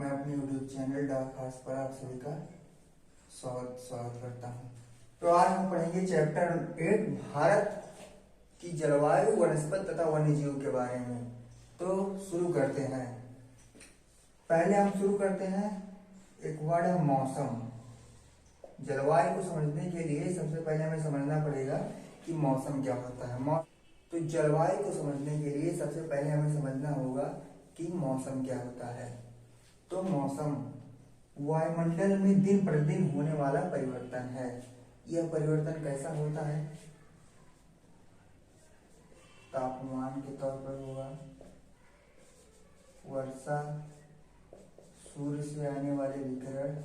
मैं अपने YouTube channel dark hearts पर आप सभी का स्वागत करता हूँ। तो आज हम पढ़ेंगे चैप्टर 8 भारत की जलवायु, वनस्पति तथा वन्यजीव के बारे में। तो शुरू करते हैं। पहले हम शुरू करते हैं, एक वर्ड है मौसम। जलवायु को समझने के लिए सबसे पहले हमें समझना पड़ेगा कि मौसम क्या होता है। तो जलवायु को समझने के लिए सबसे पहले हमें समझना होगा कि मौसम क्या होता है। तो मौसम वायुमंडल में दिन प्रतिदिन होने वाला परिवर्तन है। यह परिवर्तन कैसा होता है? तापमान के तौर पर होगा, वर्षा, सूर्य से आने वाले विकिरण,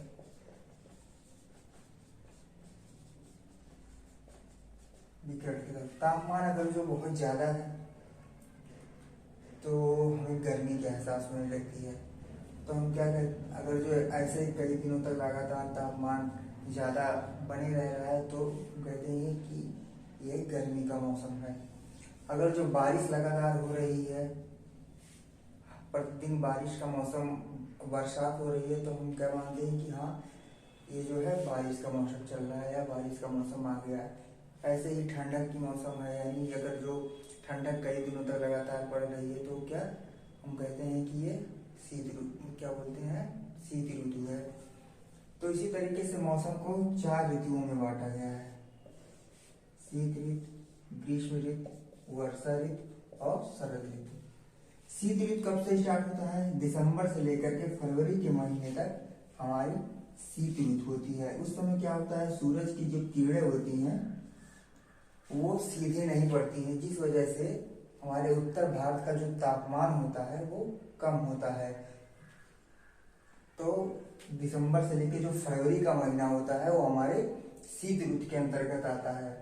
की तरफ तापमान अगर जो बहुत ज्यादा है तो हमें गर्मी का एहसास होने लगती है। तो हम क्या कहते, अगर जो ऐसे कई दिनों तक लगातार तापमान ज़्यादा बने रह रहा है तो कहते हैं कि ये गर्मी का मौसम है। अगर जो बारिश लगातार हो रही है, प्रतिदिन बारिश का मौसम, बरसात हो रही है, तो हम क्या मानते हैं कि हाँ ये जो है बारिश का मौसम चल रहा है या बारिश का मौसम आ गया है। ऐसे ही ठंडक की मौसम है, यानी अगर जो ठंडक कई दिनों तक लगातार पड़ रही है तो क्या हम कहते हैं कि ये शीत ऋतु, क्या बोलते हैं, शीत ऋतु है। तो इसी तरीके से मौसम को 4 ऋतुओं में बांटा गया है: शीत ऋतु, ग्रीष्म ऋतु, वर्षा ऋतु और शरद ऋतु। शीत ऋतु कब से स्टार्ट होता है? दिसंबर से लेकर के फरवरी के महीने तक हमारी शीत ऋतु होती है। उस समय क्या होता है, सूरज की जो किरणें होती हैं वो सीधे नहीं पड़ती हैं, जिस वजह से हमारे उत्तर भारत का जो तापमान होता है वो कम होता है। तो दिसंबर से लेकर जो फरवरी का महीना होता है वो हमारे शीत ऋतु के अंतर्गत आता है।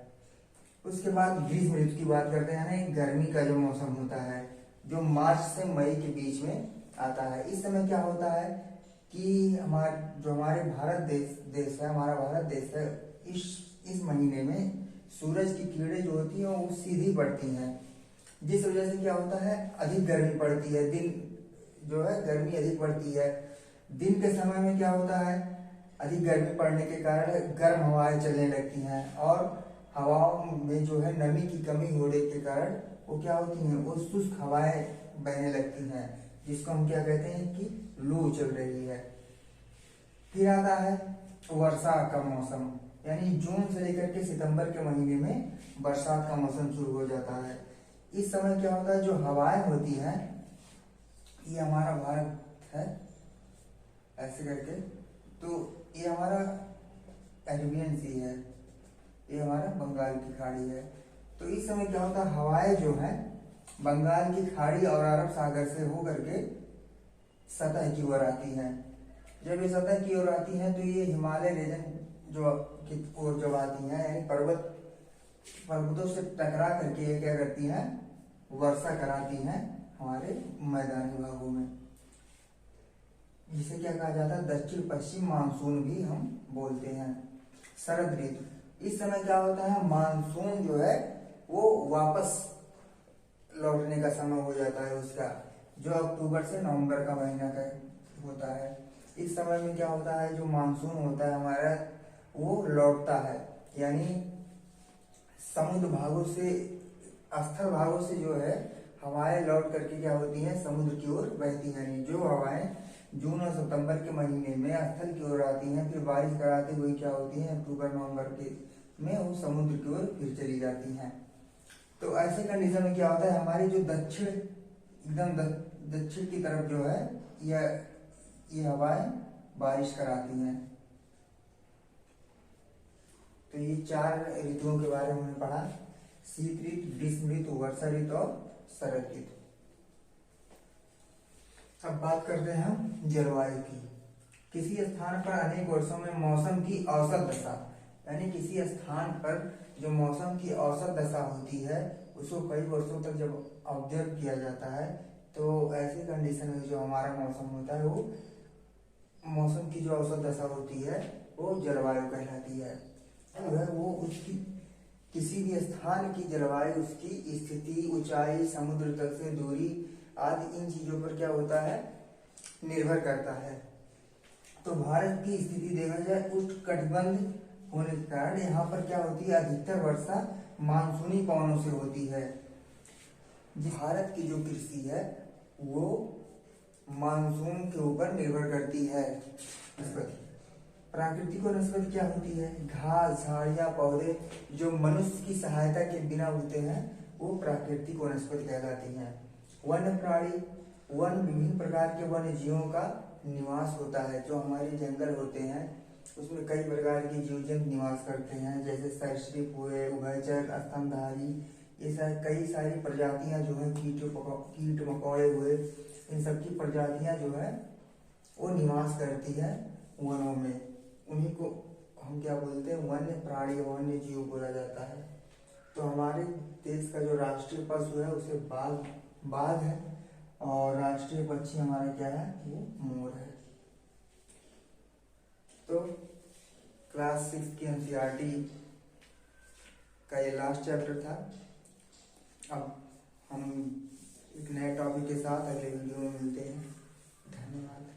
उसके बाद ग्रीष्म ऋतु की बात करते हैं ना, गर्मी का जो मौसम होता है जो मार्च से मई के बीच में आता है। इस समय क्या होता है कि हमारे भारत देश है, हमारा भारत देश है, इस महीने में सूरज की किरणें जो होती हैं वो सीधी पड़ती हैं, जिस वजह से क्या होता है, अधिक गर्मी पड़ती है। दिन जो है गर्मी अधिक पड़ती है। दिन के समय में क्या होता है, अधिक गर्मी पड़ने के कारण गर्म हवाएं चलने लगती हैं और हवाओं में जो है नमी की कमी होने के कारण वो क्या होती हैं, वो शुष्क हवाएं बहने लगती हैं, जिसको हम क्या कहते हैं कि लू चल रही है। फिर आता है वर्षा का मौसम, यानी जून से लेकर के सितंबर के महीने में बरसात का मौसम शुरू हो जाता है। इस समय क्या होता है, जो हवाएं होती हैं, ये हमारा भारत है ऐसे करके, तो ये हमारा अरेबियन सी है, ये हमारा बंगाल की खाड़ी है। तो इस समय क्या होता है, हवाएं जो है बंगाल की खाड़ी और अरब सागर से होकर के सतह की ओर आती हैं। जब ये सतह की ओर आती हैं तो ये हिमालय रीजन जो की ओर जब आती हैं, यानी पर्वतों से टकरा करके ये क्या करती हैं, वर्षा कराती हैं हमारे मैदानी भागों में, जिसे क्या कहा जाता है, दक्षिण पश्चिम मानसून भी हम बोलते हैं। शरद ऋतु, इस समय क्या होता है, मानसून जो है वो वापस लौटने का समय हो जाता है उसका, जो अक्टूबर से नवंबर का महीना का होता है। इस समय में क्या होता है, जो मानसून होता है हमारा वो लौटता है, यानी समुद्र भागों से, स्थल भागों से जो है हवाएं लौट करके क्या होती हैं, समुद्र की ओर बहती हैं। जो हवाएं जून और सितंबर के महीने में स्थल की ओर आती हैं, फिर बारिश कराते हुए क्या होती हैं, अक्टूबर नवंबर के में वो समुद्र की ओर फिर चली जाती हैं। तो ऐसे कंडीशन में क्या होता है, हमारी जो दक्षिण, एकदम दक्षिण की तरफ जो है ये हवाएं बारिश कराती हैं। तो ये 4 ऋतुओं के बारे में हमने पढ़ा: शीत ऋतु, ग्रीष्म ऋतु, वर्षा ऋतु और शरद ऋतु। अब बात करते हैं हम जलवायु की। किसी स्थान पर अनेक वर्षों में मौसम की औसत दशा, यानी किसी स्थान पर जो मौसम की औसत दशा होती है उसको कई वर्षों तक जब ऑब्जर्व किया जाता है, तो ऐसी कंडीशन में जो हमारा मौसम होता है वो मौसम की जो औसत दशा होती है वो जलवायु कहलाती है। वो उसकी किसी भी स्थान की जलवायु, उसकी स्थिति, ऊंचाई, समुद्र तक से दूरी आदि इन चीजों पर क्या होता है, निर्भर करता है। तो भारत की स्थिति देखा जाए उष्णकटिबंध होने के कारण यहाँ पर क्या होती है, अधिकतर वर्षा मानसूनी पवनों से होती है। भारत की जो कृषि है वो मानसून के ऊपर निर्भर करती है। प्राकृतिक वनस्पति क्या होती है, घास झाड़ियाँ पौधे जो मनुष्य की सहायता के बिना उगते हैं वो प्राकृतिक वनस्पति कहलाती हैं। वन्य प्राणी, वन विभिन्न प्रकार के वन्य जीवों का निवास होता है। जो हमारे जंगल होते हैं उसमें कई प्रकार के जीव जंतु निवास करते हैं, जैसे सरीसृप हुए, उभयचर, स्तनधारी, ये कई सारी प्रजातियां जो है, कीट मकोड़े हुए, इन सब की प्रजातियां जो है वो निवास करती है वनों में। उन्हीं को हम क्या बोलते हैं, वन्य प्राणी, वन्य जीव बोला जाता है। तो हमारे देश का जो राष्ट्रीय पशु है उसे बाघ है, और राष्ट्रीय पक्षी हमारा क्या है, वो मोर है। तो क्लास 6 की एनसीईआरटी का ये लास्ट चैप्टर था। अब हम एक नए टॉपिक के साथ अगले वीडियो में मिलते हैं। धन्यवाद।